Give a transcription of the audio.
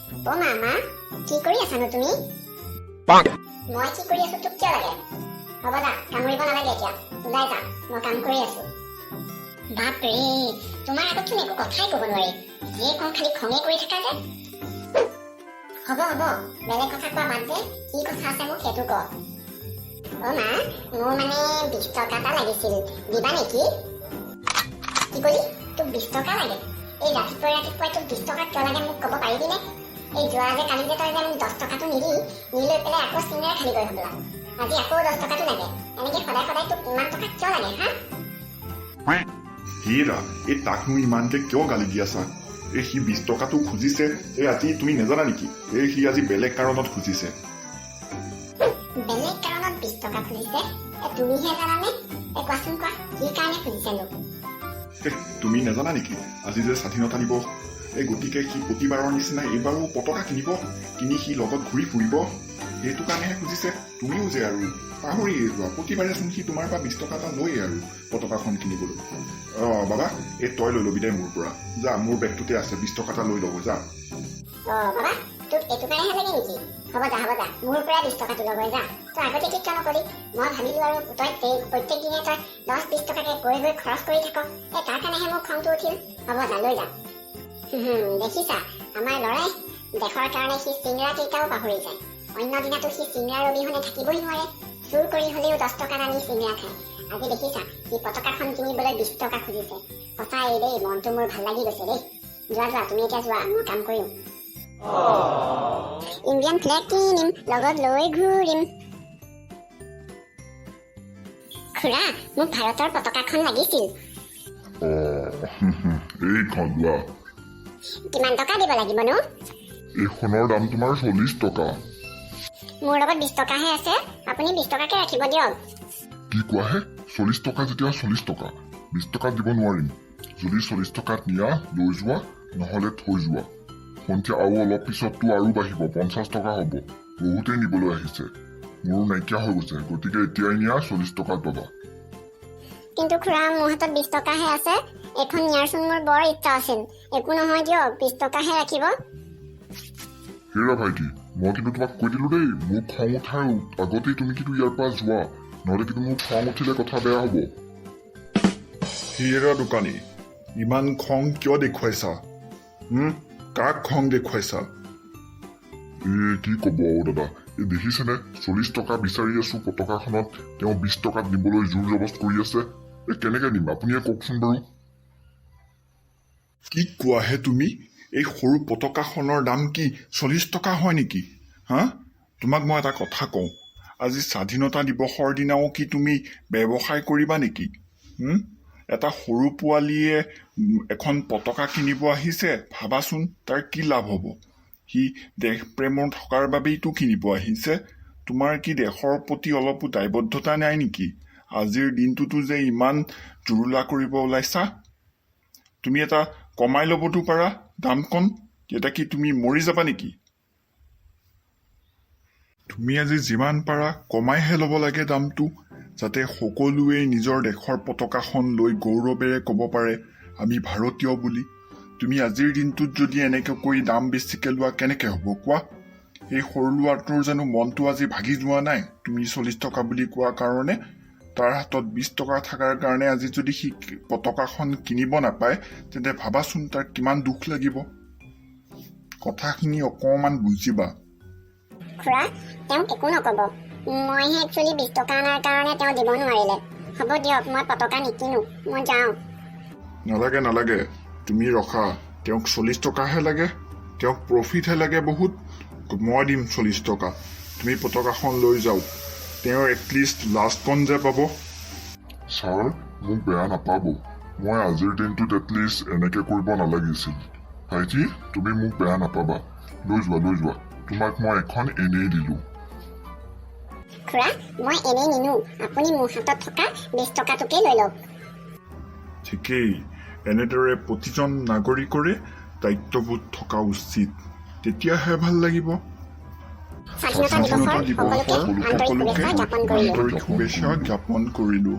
অ মামা কি কৰি আছানো তুমি? মই কি কৰি আছো তোক কিয় লাগে? হ'ব যা, কামুৰিব নালাগে এতিয়া, ওলাই যা, মই কাম কৰি আছো। বাপৰে, তোমাৰ আগতচোন একো কথাই ক'ব নোৱাৰি, যিয়ে কওঁ খালি খঙে কৰি থাকা যে। হ'ব হ'ব, বেলেগ কথা কোৱা বাদ দে, কি কথা আছে মোক সেইটো ক। অ মা, মোৰ মানে 20 টকা এটা লাগিছিল, দিবা নেকি? কি কলি? তোক 20 টকা লাগে? এই ৰাতিপুৱাই ৰাতিপুৱাই তোক 20 টকা কিয় লাগে মোক ক'ব পাৰিবিনে? এই যোৱা যে কালি যে তই যে 10 টকাটো নিলি, নিলৈ পেলাই আকৌ চিঙৰা খালি গৈ হ'বলা। আজি আকৌ 10 টকাটো লাগে, এনেকে সদায় সদায় তোক ইমান টকা কিয় লাগে হা? হেৰা, এই তাকনো ইমানকে কিয় গালি দি আছা? এই সি 20 টকাটো খুজিছে, এই আজি তুমি নাজানা নেকি? এই সি আজি বেলেগ কাৰণত খুজিছে। বেলেগ কাৰণত 20 টকা খুজিছে? তুমিহে জানানে? কোৱাচোন কোৱা, কি কাৰণে খুজিছেনো? তুমি নাজানা নেকি? আজি যে স্বাধীনতা দিৱস, এই গতিকে সি প্ৰতিবাৰৰ নিচিনা এইবাৰো পতাকা কিনিব, কিনি সি লগত ঘূৰি ফুৰিব, সেইটো কাৰণেহে খুজিছে। তুমিও যে আৰু পাহৰিয়ে যোৱা, প্ৰতিবাৰেচোন সি তোমাৰ পৰা 20 টকা এটা লয়ে আৰু পতাকাখন কিনিবলৈ। বাবা, এই তই লৈ ল'বি দে মোৰ পৰা, যা, মোৰ বেগটোতে আছে, 20 টকা এটা লৈ ল'ব, যা। বাবা, তোক এইটো কাৰণেহে লাগে নেকি? হ'ব যা, মোৰ পৰা 20 টকাটো ল'বই যা। তই আগতে কি কিয় নকলি? মই ভাবিলো আৰু তই প্ৰত্যেক দিনে তই 10-20 টকাকে গৈ গৈ খৰচ কৰি থাক, তাৰ কাৰণেহে মোৰ খংটো উঠিল। হ'ব যা, লৈ যা। দেখিছা, আমাৰ ল'ৰাই দেশৰ কাৰণে সি চিংৰা কেইটাও পাহৰি যায়। অন্য দিনাতো সি চিংৰাৰ অবিহনে থাকিবই নোৱাৰে, চুৰ কৰি হলেও 10 টকা আনি চিংৰা খায়। আজি দেখিছা, সি পতাকাখন কিনিবলৈ 20 টকা খুজিছে। সঁচাই দেই, মনটো মোৰ ভাল লাগি গৈছে দেই। যোৱা, তুমি এতিয়া যোৱা, মই কাম কৰিম। ইণ্ডিয়ান ফ্লেগ কিনিম, লগত লৈ ঘূৰিম। খুৰা, মোক ভাৰতৰ পতাকাখন লাগিছিল। এইখন লোৱা। কিমান টকা দিব লাগিবনো? এইখনৰ দাম তোমাৰ 40 টকা। মোৰ লগত 20 টকাহে আছে, আপুনি 20 টকাকে ৰাখিব দিয়ক। কি কোৱাহে? 40 টকা যেতিয়া 40 টকা, 20 টকাত দিব নোৱাৰিম। যদি 40 টকাত নিয়া, লৈ যোৱা, নহলে থৈ যোৱা। সন্ধিয়া আৰু অলপ পিছততো আৰু বাঢ়িব, 50 টকা হ'ব। বহুতেই নিবলৈ আহিছে, মোৰো নাইকিয়া হৈ গৈছে, গতিকে এতিয়াই নিয়া, 40 টকাত পাবা। কিন্তু খুৰা, মোৰ হাতত 20 টকাহে আছে, এখন নিয়াৰচোন মোৰ বৰ ইচ্ছা আছিল। একো নহয় দিয়ক, 20 টকাহে ৰাখিব। হেৰা ভাইটি, মই কিন্তু তোমাক কৈ দিলো দেই, মোৰ খং উঠাৰ আগতেই তুমি কিন্তু ইয়াৰ পৰা যোৱা, নহলে কিন্তু মোৰ খং উঠিলে কথা বেয়া হ'ব। হেৰা দোকানী, ইমান খং কিয় দেখুৱাইছা? কাক খং দেখুৱাইছা? কি কব দাদা, এই দেখিছেনে, 40 টকা বিচাৰি আছো পতাকাখনত, তেওঁ 20 টকাত নিবলৈ জোৰ জবস্ত কৰি আছে। কেনেকে নিম আপুনিয়ে কওকচোন বাৰু। কি কোৱাহে তুমি? এই সৰু পতাকাখনৰ দাম কি 40 টকা হয় নেকি? তোমাক মই এটা কথা কওঁ, আজি স্বাধীনতা দিৱসৰ দিনাও কি তুমি ব্যৱসায় কৰিবা নেকি? এটা সৰু পোৱালীয়ে এখন পতাকা কিনিব আহিছে, ভাবাচোন তাৰ কি লাভ হ'ব? সি দেশ প্ৰেমৰ থকাৰ বাবেইতো কিনিব আহিছে। তোমাৰ কি দেশৰ প্ৰতি অলপো দায়বদ্ধতা নাই নেকি? আজিৰ দিনটোতো যে ইমান জুৰুলা কৰিব ওলাইছা, তুমি এটা কমাই ল'বতো পাৰা দামকণ। এতিয়া কি তুমি মৰি যাবা নেকি? তুমি আজি যিমান পাৰা কমাইহে ল'ব লাগে দামটো, যাতে সকলোৱে নিজৰ দেশৰ পতাকাখন লৈ গৌৰৱেৰে ক'ব পাৰে আমি ভাৰতীয় বুলি। তুমি আজিৰ দিনটোত যদি এনেকৈ কৰি দাম বেছিকে লোৱা কেনেকে হ'ব কোৱা? এই সৰু ল'ৰাটোৰ জানো মনটো আজি ভাগি যোৱা নাই তুমি 40 টকা বুলি কোৱা কাৰণে? তাৰ হাতত 20 টকা থকাৰ কাৰণে আজি যদি সি পতাকাখন কিনিব নাপায়, তেন্তে ভাবাচোন তাৰ কিমান দুখ লাগিব। কথাখিনি অকমান বুজিবা। খুৰা, তেওঁক একো নকব, মইহে একচুৱেলি 20 টকা অনাৰ কাৰণে তেওঁ দিব নোৱাৰিলে। হ'ব দিয়ক, মই পতাকা নিকিনো, মই যাওঁ। নালাগে, তুমি ৰখা। তেওঁক 40 টকাহে লাগে, তেওঁক প্ৰফিটহে লাগে বহুত। মই দিম 40 টকা, তুমি পতাকাখন লৈ যাওক, তেওঁ এটলিষ্ট লাষ্টখন যে পাব। ছাৰ, মোক বেয়া নাপাব, মই আজিৰ দিনটোত এটলিষ্ট এনেকে কৰিব নালাগিছিল। ভাইটি, তুমি মোক বেয়া নাপাবা, লৈ যোৱা, তোমাক মই এখন এনেই দিলো। খুৰা, মই এনেই নিনো, আপুনি মোৰ হাতত থকা 20 টকাটোকে লৈ লওক। ঠিকেই, এনেদৰে প্ৰতিজন নাগৰিকৰে দায়িত্ববোধ থকা উচিত, তেতিয়াহে ভাল লাগিব। স্বাধীনতা দিৱসৰ সকলোকে আন্তৰিক শুভেচ্ছা জ্ঞাপন কৰিলো।